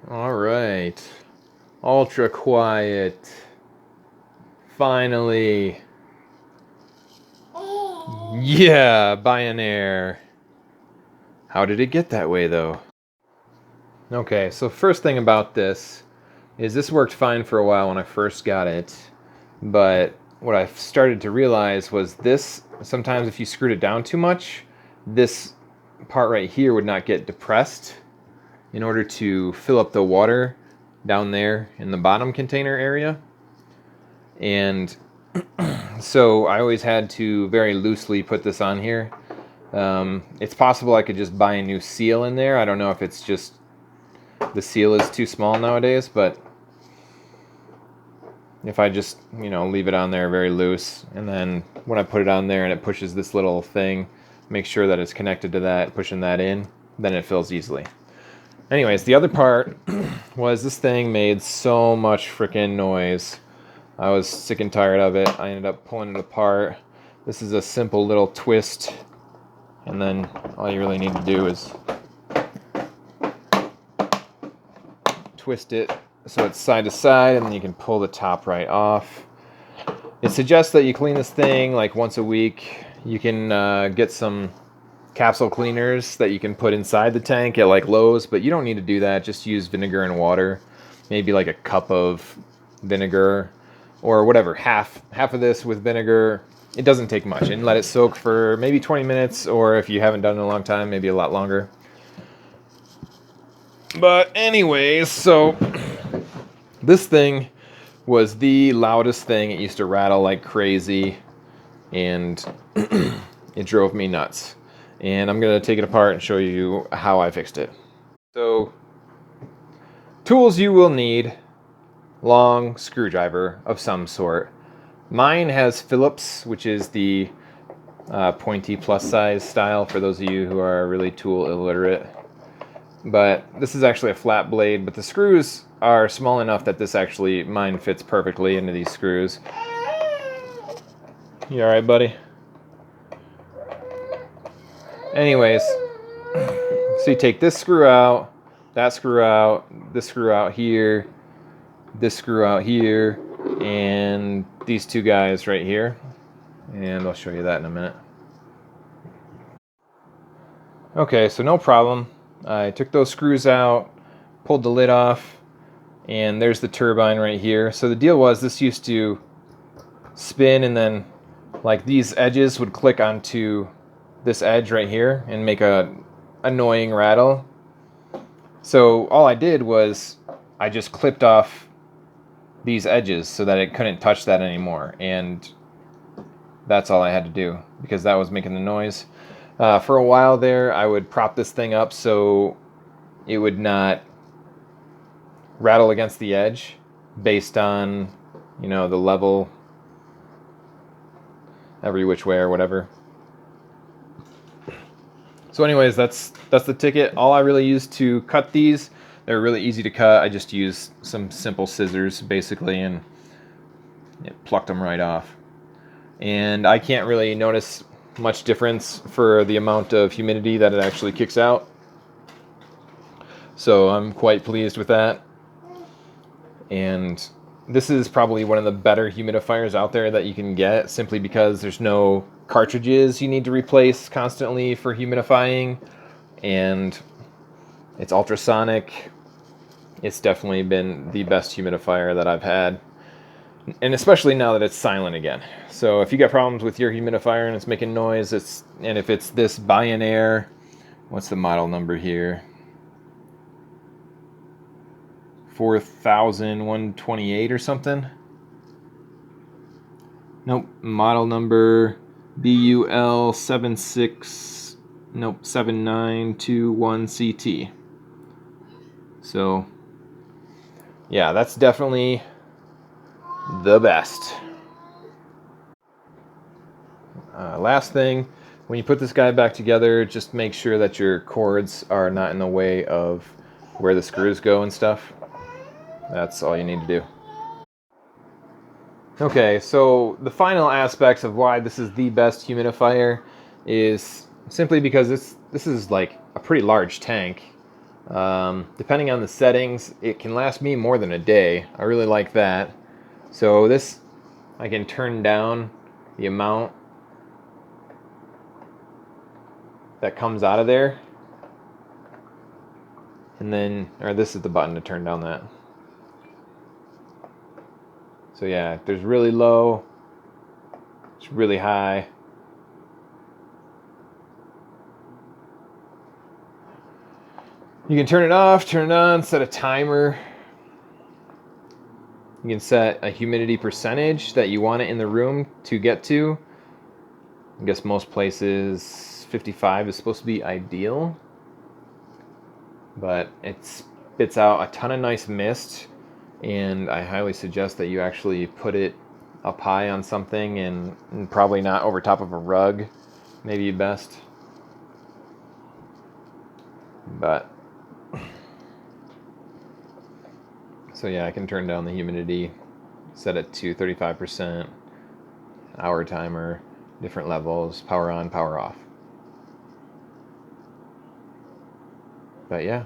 All right. Ultra quiet. Finally. Yeah, Bionaire. How did it get that way, though? Okay, so first thing about this is this worked fine for a while when I first got it, but what I started to realize was this, sometimes if you screwed it down too much, this part right here would not get depressed in order to fill up the water down there in the bottom container area. And so I always had to very loosely put this on here. It's possible I could just buy a new seal in there. I don't know if it's just the seal is too small nowadays, but if I just, leave it on there very loose, and then when I put it on there and it pushes this little thing, make sure that it's connected to that, pushing that in, then it fills easily. Anyways, the other part was this thing made so much freaking noise. I was sick and tired of it. I ended up pulling it apart. This is a simple little twist, and then all you really need to do is twist it so it's side to side, and then you can pull the top right off. It suggests that you clean this thing like once a week. You can get some capsule cleaners that you can put inside the tank at like Lowe's, but you don't need to do that. Just use vinegar and water, maybe like a cup of vinegar or whatever, half of this with vinegar. It doesn't take much, and let it soak for maybe 20 minutes, or if you haven't done it in a long time, maybe a lot longer. But anyways, so this thing was the loudest thing. It used to rattle like crazy, and it drove me nuts. And I'm going to take it apart and show you how I fixed it. So, tools you will need: long screwdriver of some sort. Mine has Phillips, which is the pointy plus size style for those of you who are really tool illiterate. But this is actually a flat blade, but the screws are small enough that mine fits perfectly into these screws. You alright, buddy? Anyways, so you take this screw out, that screw out, this screw out here, this screw out here, and these two guys right here. And I'll show you that in a minute. Okay, so no problem. I took those screws out, pulled the lid off, and there's the turbine right here. So the deal was, this used to spin, and then like these edges would click onto this edge right here and make a annoying rattle. So all I did was I just clipped off these edges so that it couldn't touch that anymore, and that's all I had to do because that was making the noise. For a while there, I would prop this thing up so it would not rattle against the edge based on, the level every which way or whatever. So anyways, that's the ticket. All I really used to cut these, they're really easy to cut. I just used some simple scissors basically, and it plucked them right off. And I can't really notice much difference for the amount of humidity that it actually kicks out. So I'm quite pleased with that. And this is probably one of the better humidifiers out there that you can get, simply because there's no cartridges you need to replace constantly for humidifying, and it's ultrasonic. It's definitely been the best humidifier that I've had, and especially now that it's silent again. So if you got problems with your humidifier and it's making noise, and if it's this Bionaire, what's the model number here? 4128 or something? Nope, model number BUL7921CT. So yeah, that's definitely the best. Last thing, when you put this guy back together, just make sure that your cords are not in the way of where the screws go and stuff. That's all you need to do. Okay, so the final aspects of why this is the best humidifier is simply because this is like a pretty large tank. Depending on the settings, it can last me more than a day. I really like that. So this, I can turn down the amount that comes out of there. And then, or this is the button to turn down that. So yeah, there's really low, it's really high. You can turn it off, turn it on, set a timer. You can set a humidity percentage that you want it in the room to get to. I guess most places 55 is supposed to be ideal, but it spits out a ton of nice mist, and I highly suggest that you actually put it up high on something and probably not over top of a rug, maybe best. But so yeah, I can turn down the humidity, set it to 35%, hour timer, different levels, power on, power off. But yeah.